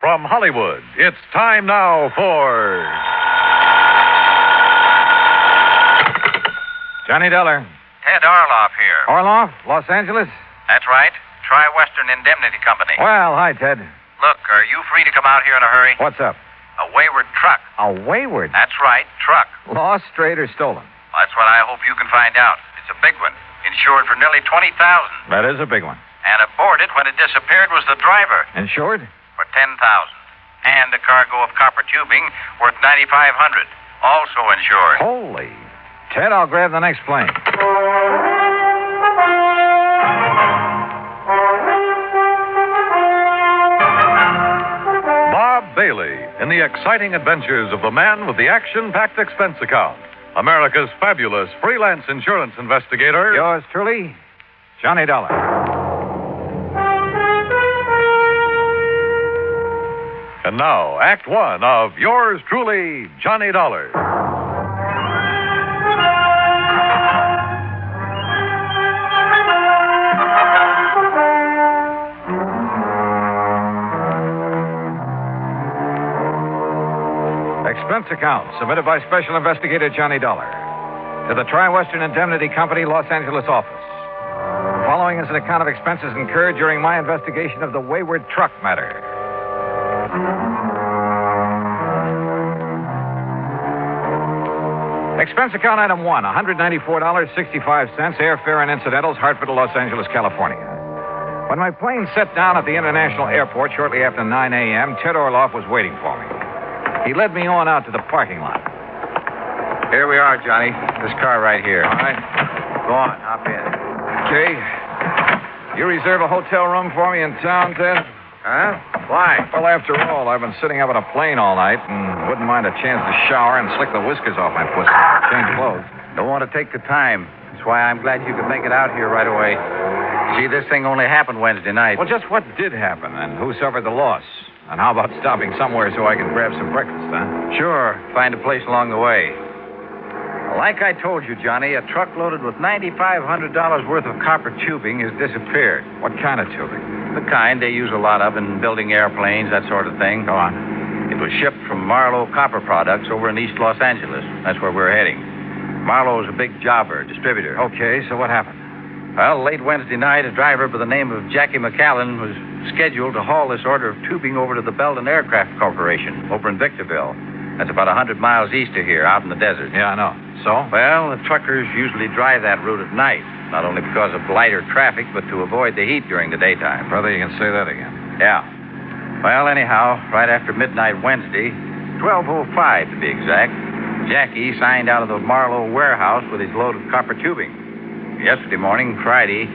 From Hollywood, it's time now for... Johnny Dollar. Ted Orloff here. Orloff, Los Angeles? That's right. Tri-Western Indemnity Company. Well, hi, Ted. Look, are you free to come out here in a hurry? What's up? A Wayward truck. A Wayward? That's right, truck. Lost, strayed, or stolen? That's what I hope you can find out. It's a big one, insured for nearly $20,000. That is a big one. And aboard it when it disappeared was the driver. Insured? For $10,000. And a cargo of copper tubing worth $9,500. Also insured. Holy. Ted, I'll grab the next plane. Bob Bailey in the exciting adventures of the man with the action-packed expense account. America's fabulous freelance insurance investigator. Yours truly, Johnny Dollar. And now, Act One of yours truly, Johnny Dollar. Expense account submitted by Special Investigator Johnny Dollar to the Tri-Western Indemnity Company, Los Angeles office. The following is an account of expenses incurred during my investigation of the Wayward truck matter. Expense account item 1, $194.65, airfare and incidentals, Hartford to Los Angeles, California. When my plane set down at the International Airport shortly after 9 a.m., Ted Orloff was waiting for me. He led me on out to the parking lot. Here we are, Johnny. This car right here. All right. Go on, hop in. Okay. You reserve a hotel room for me in town, Ted? Huh? Why? Well, after all, I've been sitting up in a plane all night and wouldn't mind a chance to shower and slick the whiskers off my pussy. Change clothes. Don't want to take the time. That's why I'm glad you could make it out here right away. See, this thing only happened Wednesday night. Well, just what did happen, and who suffered the loss? And how about stopping somewhere so I can grab some breakfast, huh? Sure. Find a place along the way. Like I told you, Johnny, a truck loaded with $9,500 worth of copper tubing has disappeared. What kind of tubing? The kind they use a lot of in building airplanes, that sort of thing. Go on. It was shipped from Marlowe Copper Products over in East Los Angeles. That's where we're heading. Marlowe's a big jobber, distributor. Okay, so what happened? Well, late Wednesday night, a driver by the name of Jackie McAllen was scheduled to haul this order of tubing over to the Belden Aircraft Corporation over in Victorville. That's about 100 miles east of here, out in the desert. Yeah, I know. So? Well, the truckers usually drive that route at night, not only because of lighter traffic, but to avoid the heat during the daytime. Brother, you can say that again. Yeah. Well, anyhow, right after midnight Wednesday, 12:05 to be exact, Jackie signed out of the Marlowe warehouse with his load of copper tubing. Yesterday morning, Friday,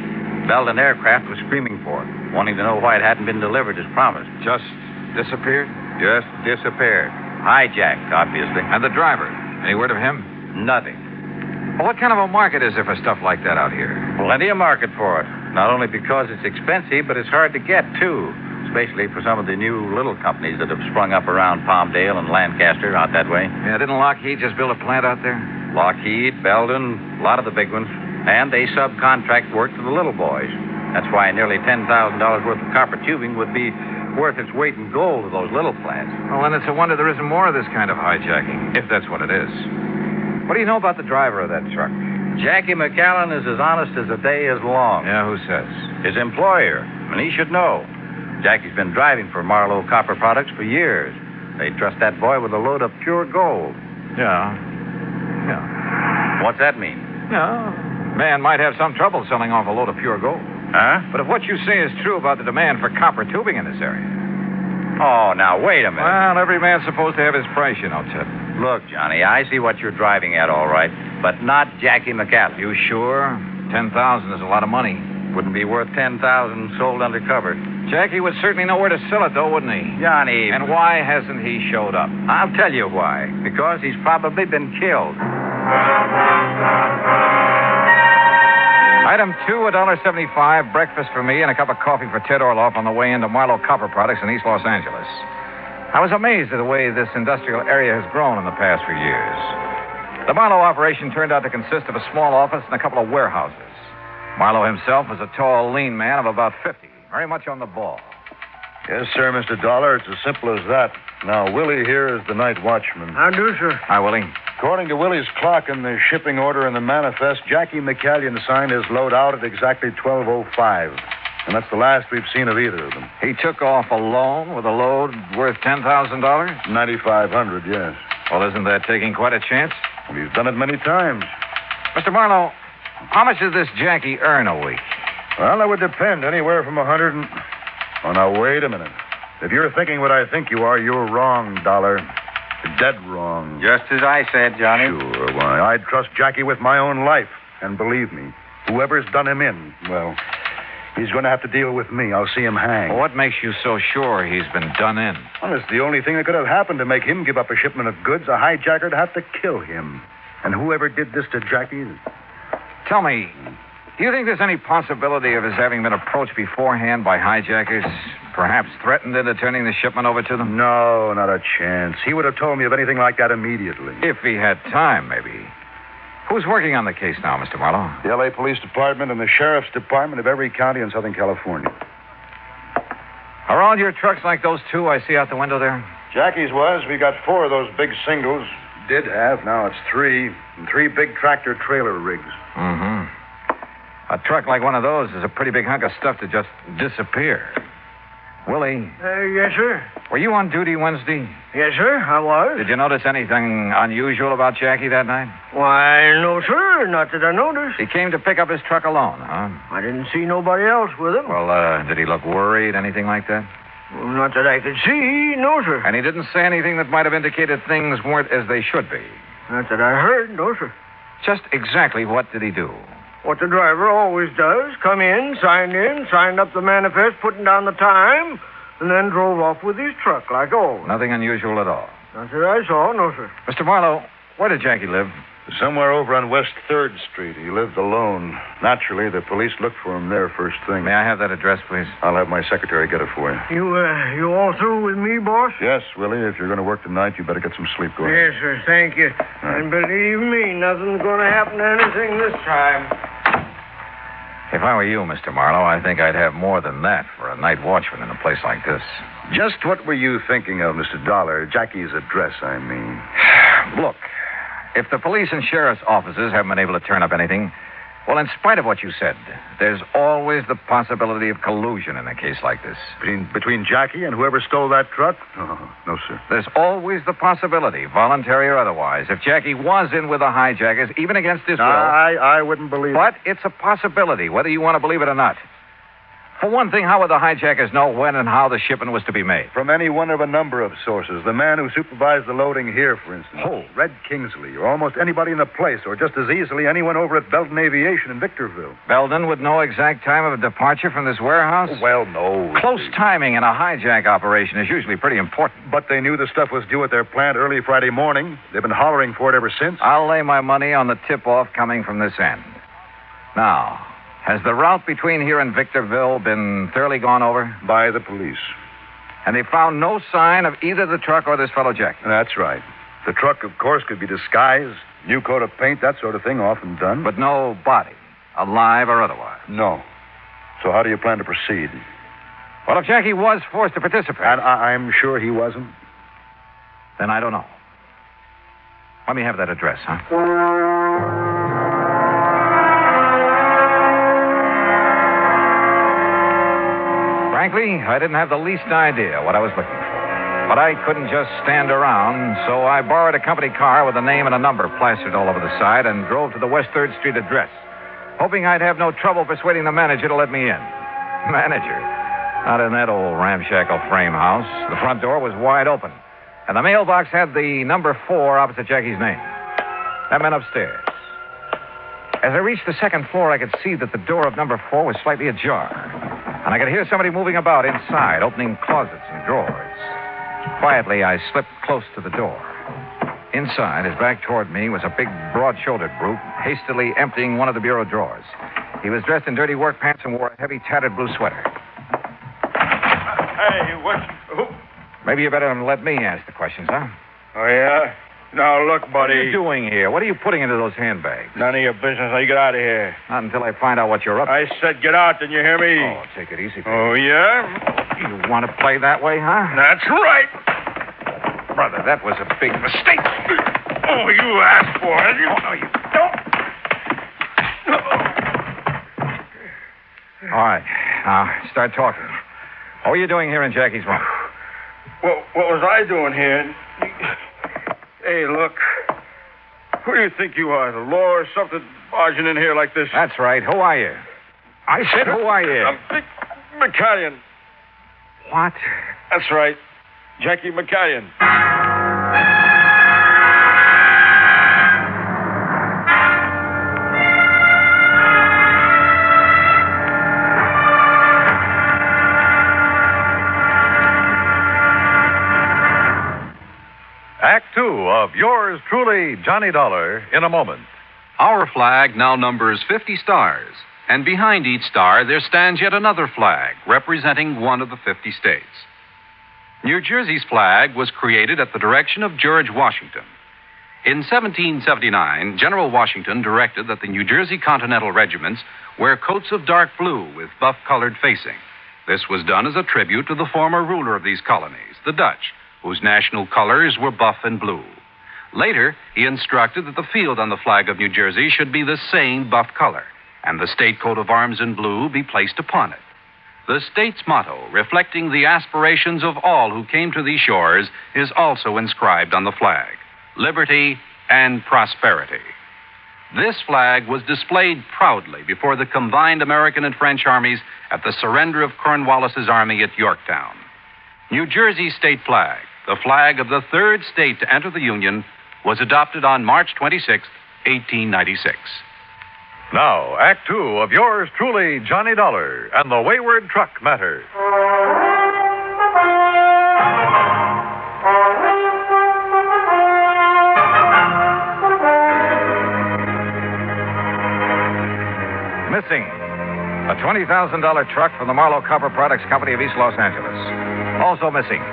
Belden Aircraft was screaming for it, wanting to know why it hadn't been delivered as promised. Just disappeared? Just disappeared. Hijacked, obviously. And the driver? Any word of him? Nothing. Well, what kind of a market is there for stuff like that out here? Plenty of market for it. Not only because it's expensive, but it's hard to get, too. Especially for some of the new little companies that have sprung up around Palmdale and Lancaster, out that way. Yeah, didn't Lockheed just build a plant out there? Lockheed, Belden, a lot of the big ones. And they subcontract work to the little boys. That's why nearly $10,000 worth of copper tubing would be worth its weight in gold to those little plants. Well, then it's a wonder there isn't more of this kind of hijacking, if that's what it is. What do you know about the driver of that truck? Jackie McAllen is as honest as the day is long. Yeah, who says? His employer, and he should know. Jackie's been driving for Marlowe Copper Products for years. They trust that boy with a load of pure gold. Yeah. What's that mean? Yeah. Man might have some trouble selling off a load of pure gold. Huh? But if what you say is true about the demand for copper tubing in this area... Oh, now, wait a minute. Well, every man's supposed to have his price, you know, Ted. Look, Johnny, I see what you're driving at, all right, but not Jackie McAllen. You sure? 10,000 is a lot of money. Wouldn't be worth 10,000 sold undercover. Jackie would certainly know where to sell it, though, wouldn't he? Johnny... And why hasn't he showed up? I'll tell you why. Because he's probably been killed. Item 2, $1.75, breakfast for me and a cup of coffee for Ted Orloff on the way into Marlowe Copper Products in East Los Angeles. I was amazed at the way this industrial area has grown in the past few years. The Marlowe operation turned out to consist of a small office and a couple of warehouses. Marlowe himself was a tall, lean man of about 50, very much on the ball. Yes, sir, Mr. Dollar. It's as simple as that. Now, Willie here is the night watchman. How do, sir? Hi, Willie. According to Willie's clock and the shipping order and the manifest, Jackie McCallion signed his load out at exactly 12:05. And that's the last we've seen of either of them. He took off alone with a load worth $10,000? $9,500, yes. Well, isn't that taking quite a chance? Well, he's done it many times. Mr. Marlowe, how much does this Jackie earn a week? Well, that would depend. Anywhere from 100 and... Oh, now, wait a minute. If you're thinking what I think you are, you're wrong, Dollar. You're dead wrong. Just as I said, Johnny. Sure, why, I'd trust Jackie with my own life. And believe me, whoever's done him in, well, he's going to have to deal with me. I'll see him hang. Well, what makes you so sure he's been done in? Well, it's the only thing that could have happened to make him give up a shipment of goods. A hijacker'd have to kill him. And whoever did this to Jackie... Tell me, do you think there's any possibility of his having been approached beforehand by hijackers? Perhaps threatened into turning the shipment over to them? No, not a chance. He would have told me of anything like that immediately. If he had time, maybe. Who's working on the case now, Mr. Marlowe? The L.A. Police Department and the Sheriff's Department of every county in Southern California. Are all your trucks like those two I see out the window there? Jackie's was. We got 4 of those big singles. Did have. Now it's 3. And 3 big tractor-trailer rigs. Mm-hmm. A truck like one of those is a pretty big hunk of stuff to just disappear. Willie. Yes, sir. Were you on duty Wednesday? Yes, sir, I was. Did you notice anything unusual about Jackie that night? Why, no, sir. Not that I noticed. He came to pick up his truck alone, huh? I didn't see nobody else with him. Well, did he look worried, anything like that? Well, not that I could see, no, sir. And he didn't say anything that might have indicated things weren't as they should be? Not that I heard, no, sir. Just exactly what did he do? What the driver always does, come in, signed up the manifest, putting down the time, and then drove off with his truck like always. Nothing unusual at all. Not that I saw, no, sir. Mr. Marlowe, where did Jackie live? Somewhere over on West 3rd Street. He lived alone. Naturally, the police looked for him there first thing. May I have that address, please? I'll have my secretary get it for you. You all through with me, boss? Yes, Willie. If you're going to work tonight, you better get some sleep. Go ahead. Yes, sir. Thank you. And believe me, nothing's going to happen to anything this time. If I were you, Mr. Marlowe, I think I'd have more than that for a night watchman in a place like this. Just what were you thinking of, Mr. Dollar? Jackie's address, I mean. Look, if the police and sheriff's offices haven't been able to turn up anything, well, in spite of what you said, there's always the possibility of collusion in a case like this. Between Jackie and whoever stole that truck? Oh, no, sir. There's always the possibility, voluntary or otherwise, if Jackie was in with the hijackers, even against his will. I wouldn't believe it. But it's a possibility, whether you want to believe it or not. For one thing, how would the hijackers know when and how the shipment was to be made? From any one of a number of sources. The man who supervised the loading here, for instance. Oh. Red Kingsley, or almost anybody in the place, or just as easily anyone over at Belton Aviation in Victorville. Belden would know exact time of departure from this warehouse? Well, no. Close timing in a hijack operation is usually pretty important. But they knew the stuff was due at their plant early Friday morning. They've been hollering for it ever since. I'll lay my money on the tip-off coming from this end. Now, has the route between here and Victorville been thoroughly gone over? By the police. And they found no sign of either the truck or this fellow Jack? That's right. The truck, of course, could be disguised, new coat of paint, that sort of thing, often done. But no body, alive or otherwise? No. So how do you plan to proceed? Well, if Jackie was forced to participate... And I'm sure he wasn't. Then I don't know. Let me have that address, huh? Frankly, I didn't have the least idea what I was looking for. But I couldn't just stand around, so I borrowed a company car with a name and a number plastered all over the side and drove to the West 3rd Street address, hoping I'd have no trouble persuading the manager to let me in. Manager? Not in that old ramshackle frame house. The front door was wide open, and the mailbox had the number 4 opposite Jackie's name. I went upstairs. As I reached the second floor, I could see that the door of number 4 was slightly ajar. And I could hear somebody moving about inside, opening closets and drawers. Quietly, I slipped close to the door. Inside, his back toward me, was a big, broad-shouldered brute, hastily emptying one of the bureau drawers. He was dressed in dirty work pants and wore a heavy, tattered blue sweater. Hey, what's... Who? Maybe you better let me ask the questions, huh? Oh, yeah? Now, look, buddy. What are you doing here? What are you putting into those handbags? None of your business. Now, you get out of here. Not until I find out what you're up to. I said get out. Didn't you hear me? Oh, take it easy, please. Oh, yeah? You want to play that way, huh? That's right. Brother, that was a big mistake. Oh, you asked for it. No, you don't. All right. Now, start talking. What were you doing here in Jackie's room? What was I doing here? Hey, look. Who do you think you are, the law or something, barging in here like this? That's right. Who are you? I said, who are you? I'm Dick McCallion. What? That's right. Jackie McCallion. Act two of yours truly, Johnny Dollar, in a moment. Our flag now numbers 50 stars, and behind each star there stands yet another flag representing one of the 50 states. New Jersey's flag was created at the direction of George Washington. In 1779, General Washington directed that the New Jersey Continental regiments wear coats of dark blue with buff-colored facing. This was done as a tribute to the former ruler of these colonies, the Dutch, whose national colors were buff and blue. Later, he instructed that the field on the flag of New Jersey should be the same buff color, and the state coat of arms in blue be placed upon it. The state's motto, reflecting the aspirations of all who came to these shores, is also inscribed on the flag: liberty and prosperity. This flag was displayed proudly before the combined American and French armies at the surrender of Cornwallis's army at Yorktown. New Jersey's state flag, the flag of the third state to enter the Union, was adopted on March 26, 1896. Now, Act two of yours truly, Johnny Dollar, and the Wayward Truck Matter. Missing. A $20,000 truck from the Marlowe Copper Products Company of East Los Angeles. Also missing.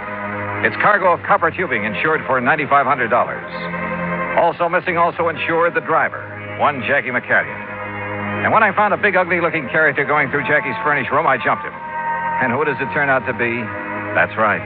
Its cargo of copper tubing insured for $9,500. Also missing, also insured, the driver, one Jackie McCallion. And when I found a big, ugly-looking character going through Jackie's furnished room, I jumped him. And who does it turn out to be? That's right,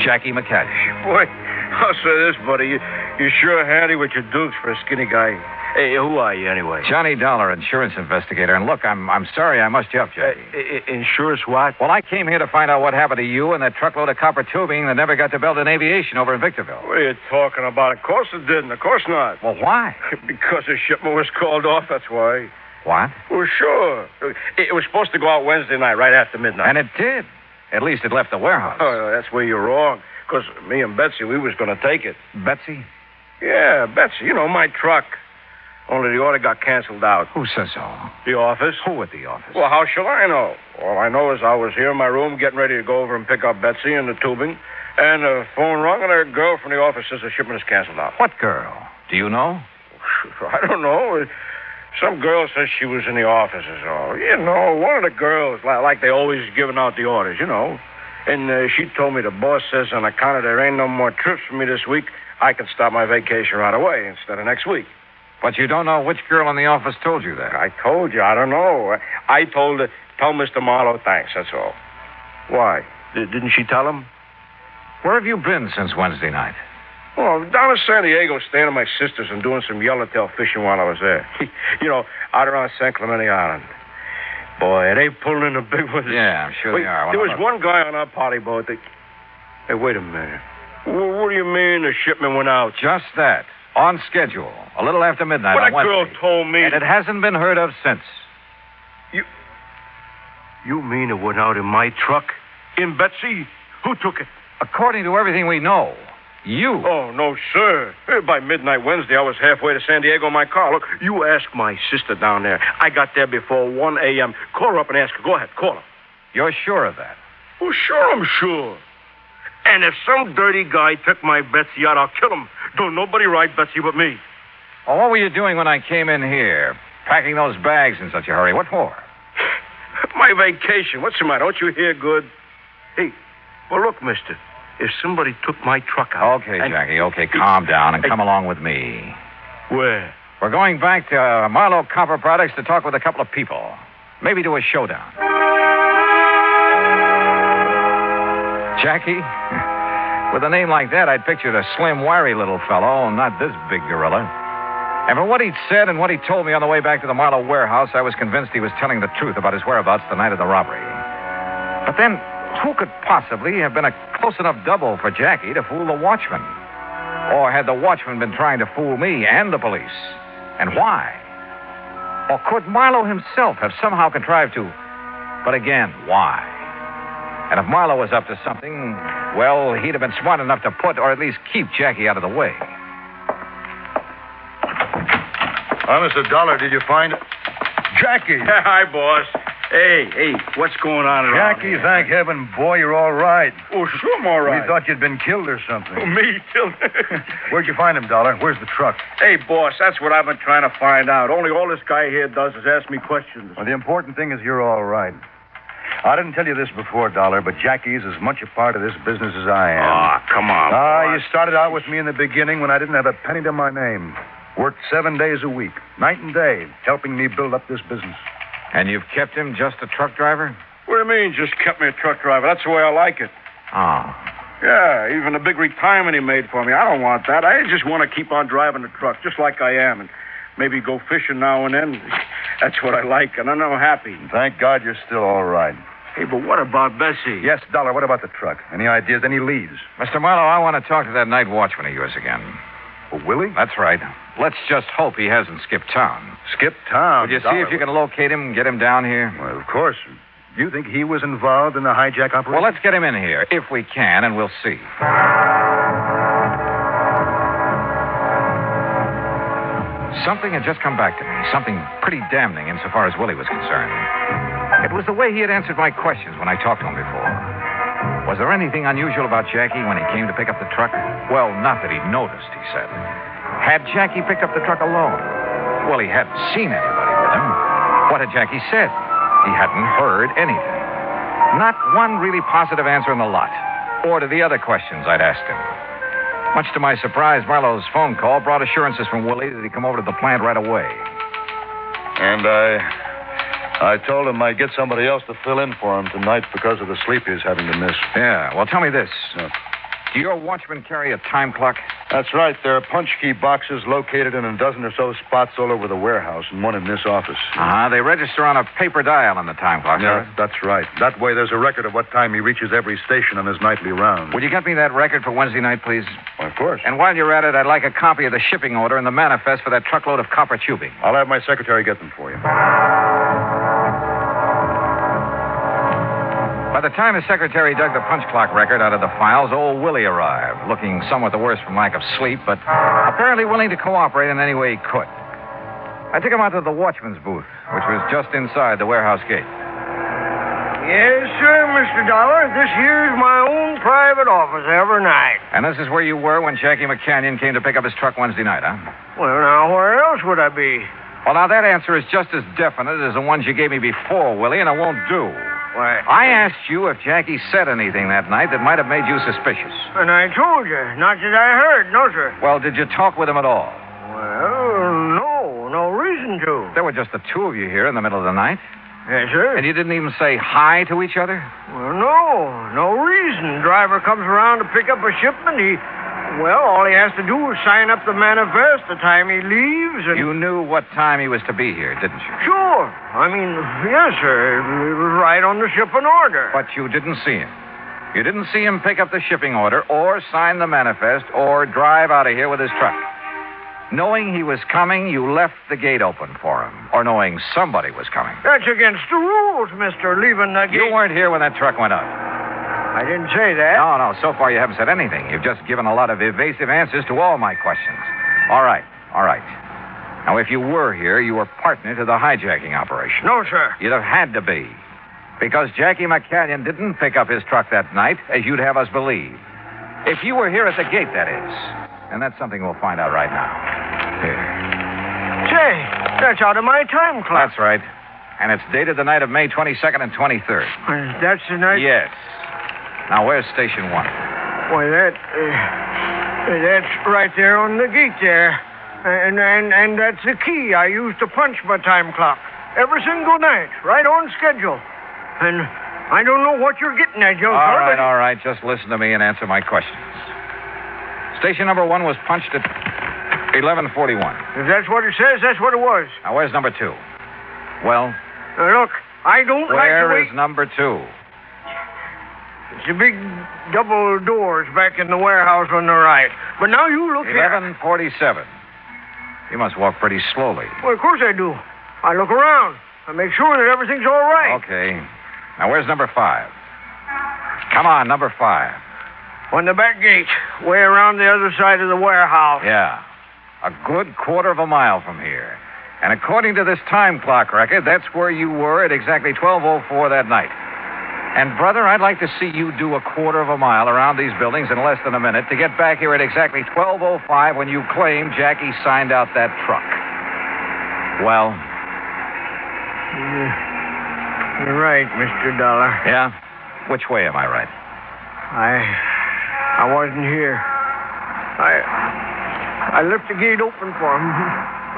Jackie McCallion. Boy, I'll say this, buddy. You sure handy with your dukes for a skinny guy. Hey, who are you, anyway? Johnny Dollar, insurance investigator. And look, I'm sorry I must you up, Jackie. Insurance what? Well, I came here to find out what happened to you and that truckload of copper tubing that never got to build an aviation over in Victorville. What are you talking about? Of course it didn't. Of course not. Well, why? Because the shipment was called off, that's why. What? Well, sure. It was supposed to go out Wednesday night, right after midnight. And it did. At least it left the warehouse. Oh, that's where you're wrong. Because me and Betsy, we was going to take it. Betsy? Yeah, Betsy. You know, my truck. Only the order got canceled out. Who says so? The office. Who at the office? Well, how shall I know? All I know is I was here in my room getting ready to go over and pick up Betsy and the tubing. And the phone rung, and a girl from the office says the shipment is canceled out. What girl? Do you know? I don't know. Some girl says she was in the office or so. You know, one of the girls, like they always giving out the orders, you know. And she told me the boss says on account of there ain't no more trips for me this week, I can start my vacation right away instead of next week. But you don't know which girl in the office told you that. I told you, I don't know. I told Mr. Marlowe thanks, that's all. Why? Didn't she tell him? Where have you been since Wednesday night? Well, down in San Diego, staying at my sister's and doing some yellowtail fishing while I was there. You know, out around San Clemente Island. Boy, they pulling in the big ones. Yeah, I'm sure they are. There was one guy on our party boat that... Hey, wait a minute. What do you mean the shipment went out? Just that. On schedule. A little after midnight But on that girl Wednesday. told me... And it hasn't been heard of since. You mean it went out in my truck? In Betsy? Who took it? According to everything we know, you. Oh, no, sir. By midnight Wednesday, I was halfway to San Diego in my car. Look, you ask my sister down there. I got there before 1 a.m. Call her up and ask her. Go ahead, call her. You're sure of that? Oh, sure, I'm sure. And if some dirty guy took my Betsy out, I'll kill him. Don't nobody ride Betsy but me. Well, what were you doing when I came in here? Packing those bags in such a hurry. What for? My vacation. What's the matter? Don't you hear good? Hey, well, look, mister. If somebody took my truck out... Okay, Jackie, okay. Calm down and come along with me. Where? We're going back to Marlowe Copper Products to talk with a couple of people. Maybe do a showdown. Jackie? With a name like that, I'd pictured a slim, wiry little fellow, not this big gorilla. And from what he'd said and what he told me on the way back to the Marlowe warehouse, I was convinced he was telling the truth about his whereabouts the night of the robbery. But then, who could possibly have been a close enough double for Jackie to fool the watchman? Or had the watchman been trying to fool me and the police? And why? Or could Marlowe himself have somehow contrived to? But again, why? And if Marlowe was up to something, well, he'd have been smart enough to put or at least keep Jackie out of the way. Mr. Dollar, did you find Jackie? Hi, boss. Hey, what's going on around Jackie, here? thank heaven, boy, you're all right. Oh, sure, I'm all right. We thought you'd been killed or something. Oh, me, killed? Where'd you find him, Dollar? Where's the truck? Hey, boss, that's what I've been trying to find out. Only all this guy here does is ask me questions. Well, the important thing is you're all right. I didn't tell you this before, Dollar, but Jackie's as much a part of this business as I am. Come on, You boss. started out with me in the beginning when I didn't have a penny to my name. Worked 7 days a week, night and day, helping me build up this business. And you've kept him just a truck driver? What do you mean, just kept me a truck driver? That's the way I like it. Oh. Yeah, even the big retirement he made for me. I don't want that. I just want to keep on driving the truck, just like I am, and maybe go fishing now and then. That's what I like, and I'm happy. Thank God you're still all right. Hey, but what about Bessie? Yes, Dollar, what about the truck? Any ideas, any leads? Mr. Marlowe, I want to talk to that night watchman of yours again. Oh, Willie? That's right. Let's just hope he hasn't skipped town. Skip town. Would you see Dollar. if you can locate him, get him down here? Well, of course. You think he was involved in the hijack operation? Well, let's get him in here, if we can, and we'll see. Something had just come back to me. Something pretty damning insofar as Willie was concerned. It was the way he had answered my questions when I talked to him before. Was there anything unusual about Jackie when he came to pick up the truck? Well, not that he'd noticed, he said. Had Jackie picked up the truck alone? Well, he hadn't seen anybody with him. What had Jackie said? He hadn't heard anything. Not one really positive answer in the lot. Or to the other questions I'd asked him. Much to my surprise, Marlowe's phone call brought assurances from Willie that he'd come over to the plant right away. And I told him I'd get somebody else to fill in for him tonight because of the sleep he's having to miss. Yeah, well, tell me this. Yeah. Do your watchmen carry a time clock? That's right. There are punch key boxes located in a dozen or so spots all over the warehouse and one in this office. They register on a paper dial on the time clock, Yeah, sir. that's right. That way there's a record of what time he reaches every station on his nightly round. Would you get me that record for Wednesday night, please? Well, of course. And while you're at it, I'd like a copy of the shipping order and the manifest for that truckload of copper tubing. I'll have my secretary get them for you. By the time his secretary dug the punch clock record out of the files, old Willie arrived, looking somewhat the worse from lack of sleep, but apparently willing to cooperate in any way he could. I took him out to the watchman's booth, which was just inside the warehouse gate. Yes, sir, Mr. Dollar. This here's my own private office every night. And this is where you were when Jackie McCanyon came to pick up his truck Wednesday night, huh? Well, now, where else would I be? Well, now, that answer is just as definite as the ones you gave me before, Willie, and it won't do. Why? I asked you if Jackie said anything that night that might have made you suspicious. And I told you, not that I heard, no, sir. Well, did you talk with him at all? Well, no reason to. There were just the two of you here in the middle of the night. Yes, sir. And you didn't even say hi to each other? Well, no reason. Driver comes around to pick up a shipment. All he has to do is sign up the manifest the time he leaves. And... You knew what time he was to be here, didn't you? Sure. Yes, sir. It was right on the shipping order. But you didn't see him. You didn't see him pick up the shipping order or sign the manifest or drive out of here with his truck. Knowing he was coming, you left the gate open for him. Or knowing somebody was coming. That's against the rules, mister, leaving the gate. You weren't here when that truck went up. I didn't say that. No. So far you haven't said anything. You've just given a lot of evasive answers to all my questions. All right. Now, if you were here, you were partner to the hijacking operation. No, sir. You'd have had to be. Because Jackie McCanyon didn't pick up his truck that night, as you'd have us believe. If you were here at the gate, that is. And that's something we'll find out right now. Here. Say, that's out of my time clock. That's right. And it's dated the night of May 22nd and 23rd. That's the night? Yes. Now, where's Station 1? Why, that's right there on the gate there. And that's the key I use to punch my time clock. Every single night, right on schedule. And I don't know what you're getting at, young All fella. right. Just listen to me and answer my questions. Station number 1 was punched at 11:41. If that's what it says, that's what it was. Now, where's number 2? Well, Now, look, I don't like the where way... is number 2? It's the big double doors back in the warehouse on the right. But now you look here. 11:47. You must walk pretty slowly. Well, of course I do. I look around. I make sure that everything's all right. Okay. Now, where's number 5? Come on, number 5. On the back gate, way around the other side of the warehouse. Yeah. A good quarter of a mile from here. And according to this time clock record, that's where you were at exactly 12:04 that night. And, brother, I'd like to see you do a quarter of a mile around these buildings in less than a minute to get back here at exactly 12:05 when you claim Jackie signed out that truck. Well? You're right, Mr. Dollar. Yeah? Which way am I right? I wasn't here. I left the gate open for him,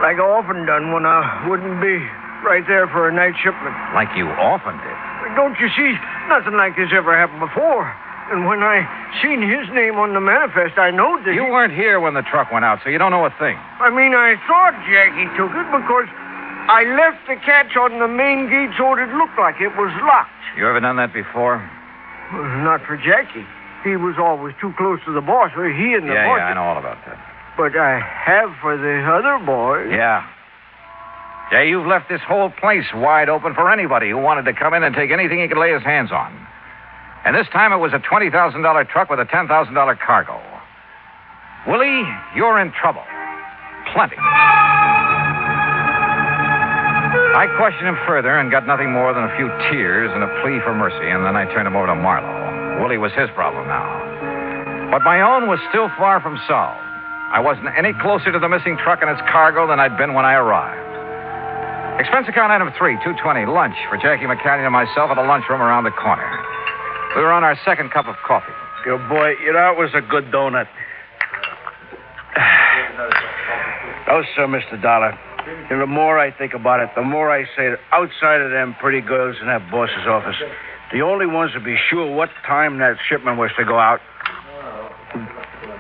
like I often done when I wouldn't be right there for a night shipment. Like you often did. Don't you see? Nothing like this ever happened before. And when I seen his name on the manifest, I knowed that You weren't here when the truck went out, so you don't know a thing. I mean, I thought Jackie took it because I left the catch on the main gate so it looked like it was locked. You ever done that before? Well, not for Jackie. He was always too close to the boss. Or he and the boss. Yeah, I know all about that. But I have for the other boys. Yeah. Jay, you've left this whole place wide open for anybody who wanted to come in and take anything he could lay his hands on. And this time it was a $20,000 truck with a $10,000 cargo. Willie, you're in trouble. Plenty. I questioned him further and got nothing more than a few tears and a plea for mercy, and then I turned him over to Marlowe. Willie was his problem now. But my own was still far from solved. I wasn't any closer to the missing truck and its cargo than I'd been when I arrived. Expense account item 3, $220, lunch for Jackie McCallion and myself at a lunchroom around the corner. We were on our second cup of coffee. Your boy, that was a good donut. Oh, sir, Mr. Dollar. And the more I think about it, the more I say that outside of them pretty girls in that boss's office, the only ones to be sure what time that shipment was to go out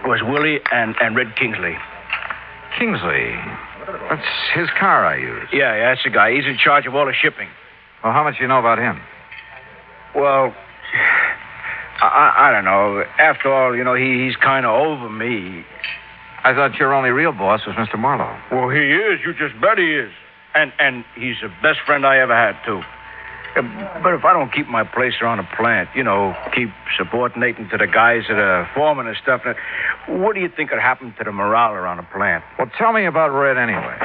was Willie and Red Kingsley. Kingsley? That's his car I used. Yeah, that's the guy. He's in charge of all the shipping. Well, how much do you know about him? Well, I don't know. After all, he's kind of over me. I thought your only real boss was Mr. Marlowe. Well, he is. You just bet he is. And he's the best friend I ever had, too. But if I don't keep my place around the plant, keep subordinating to the guys that are foreman and stuff, what do you think would happen to the morale around the plant? Well, tell me about Red anyway.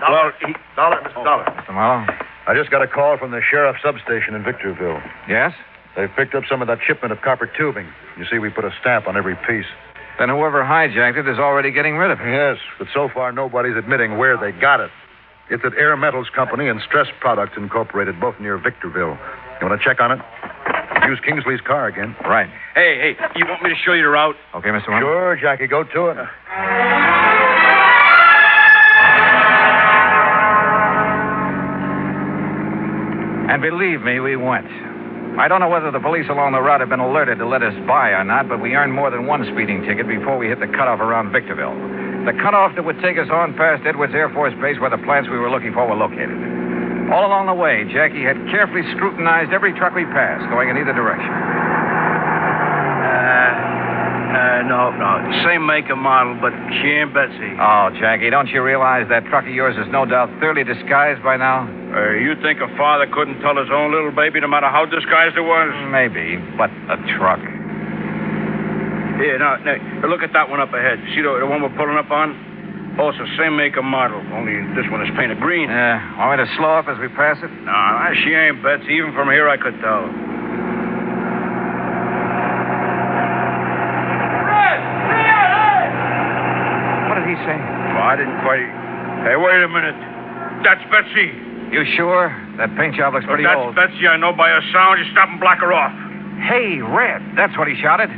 Dollar, Mr. Dollar. Mr. Marlowe? I just got a call from the sheriff's substation in Victorville. Yes? They've picked up some of that shipment of copper tubing. You see, we put a stamp on every piece. Then whoever hijacked it is already getting rid of it. Yes, but so far nobody's admitting where they got it. It's at Air Metals Company and Stress Products Incorporated, both near Victorville. You want to check on it? Use Kingsley's car again. Right. Hey, you want me to show you the route? Okay, Mr. Marlowe? Sure, Jackie, go to it. And believe me, we went. I don't know whether the police along the route have been alerted to let us by or not, but we earned more than one speeding ticket before we hit the cutoff around Victorville. The cutoff that would take us on past Edwards Air Force Base where the plants we were looking for were located. All along the way, Jackie had carefully scrutinized every truck we passed, going in either direction. No. Same make and model, but she ain't Betsy. Oh, Jackie, don't you realize that truck of yours is no doubt thoroughly disguised by now? You think a father couldn't tell his own little baby no matter how disguised it was? Maybe, but a truck. Here, now, look at that one up ahead. See the one we're pulling up on? Also, same make and model, only this one is painted green. Yeah. Want me to slow up as we pass it? No, she ain't Betsy. Even from here, I could tell. What did he say? Well, I didn't quite... Hey, wait a minute. That's Betsy. You sure? That paint job looks pretty old. That's Betsy. I know by her sound. You stop and block her off. Hey, Red. That's what he shouted.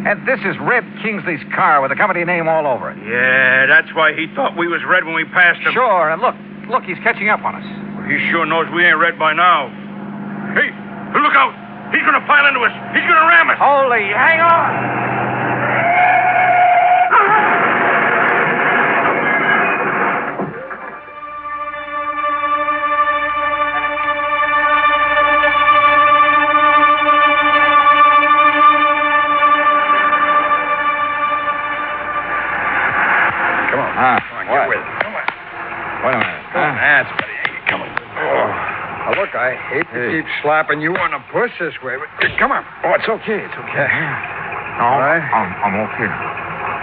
And this is Red Kingsley's car with the company name all over it. Yeah, that's why he thought we was Red when we passed him. Sure, and look, he's catching up on us. Well, he sure knows we ain't Red by now. Hey, look out! He's going to pile into us. He's going to ram us. Holy, hang on! Get with it. Come on. Wait a minute. That's better. Come on. Oh, look, I hate to keep slapping you on the puss this way, but come on. Oh, it's okay. It's okay. All right. I'm okay.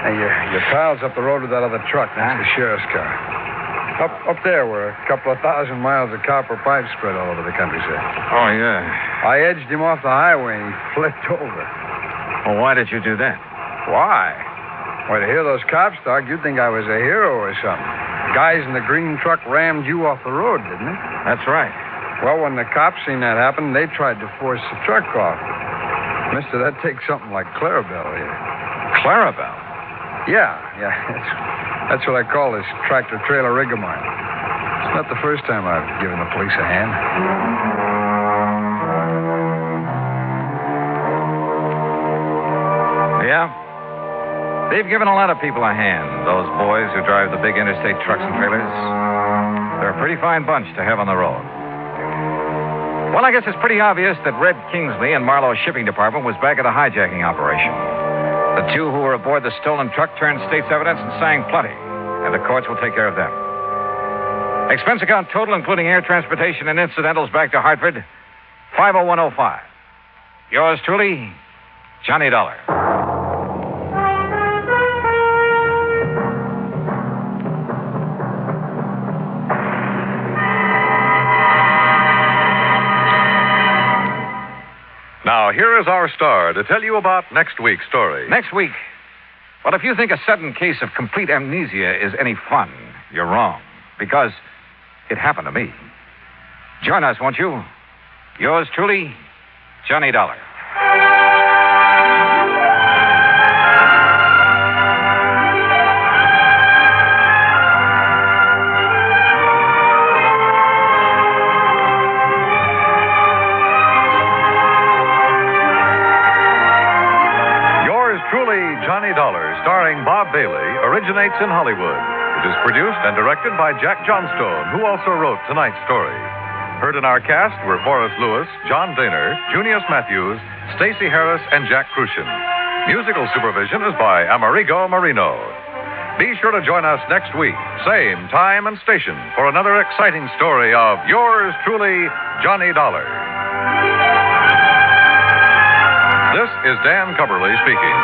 Hey, your pal's up the road with that other truck. That's the sheriff's car. Up there where a couple of 1,000 miles of copper pipe spread all over the countryside. Oh, yeah. I edged him off the highway and he flipped over. Well, why did you do that? Why? Well, to hear those cops talk, you'd think I was a hero or something. Guys in the green truck rammed you off the road, didn't they? That's right. Well, when the cops seen that happen, they tried to force the truck off. Mister, that takes something like Clarabelle here. Clarabelle? Yeah. That's what I call this tractor-trailer rig of mine. It's not the first time I've given the police a hand. Yeah? They've given a lot of people a hand, those boys who drive the big interstate trucks and trailers. They're a pretty fine bunch to have on the road. Well, I guess it's pretty obvious that Red Kingsley and Marlowe's shipping department was back at the hijacking operation. The two who were aboard the stolen truck turned state's evidence and sang plenty, and the courts will take care of them. Expense account total, including air transportation and incidentals back to Hartford, $50105. Yours truly, Johnny Dollar. Now, here is our star to tell you about next week's story. Next week. Well, if you think a sudden case of complete amnesia is any fun, you're wrong. Because it happened to me. Join us, won't you? Yours truly, Johnny Dollar. Johnny Dollar, starring Bob Bailey, originates in Hollywood. It is produced and directed by Jack Johnstone, who also wrote tonight's story. Heard in our cast were Forrest Lewis, John Daner, Junius Matthews, Stacey Harris, and Jack Crucian. Musical supervision is by Amerigo Marino. Be sure to join us next week, same time and station, for another exciting story of yours truly, Johnny Dollar. This is Dan Cubberly speaking.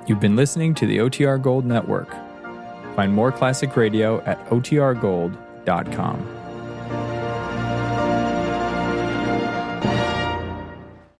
You've been listening to the OTR Gold Network. Find more classic radio at otrgold.com.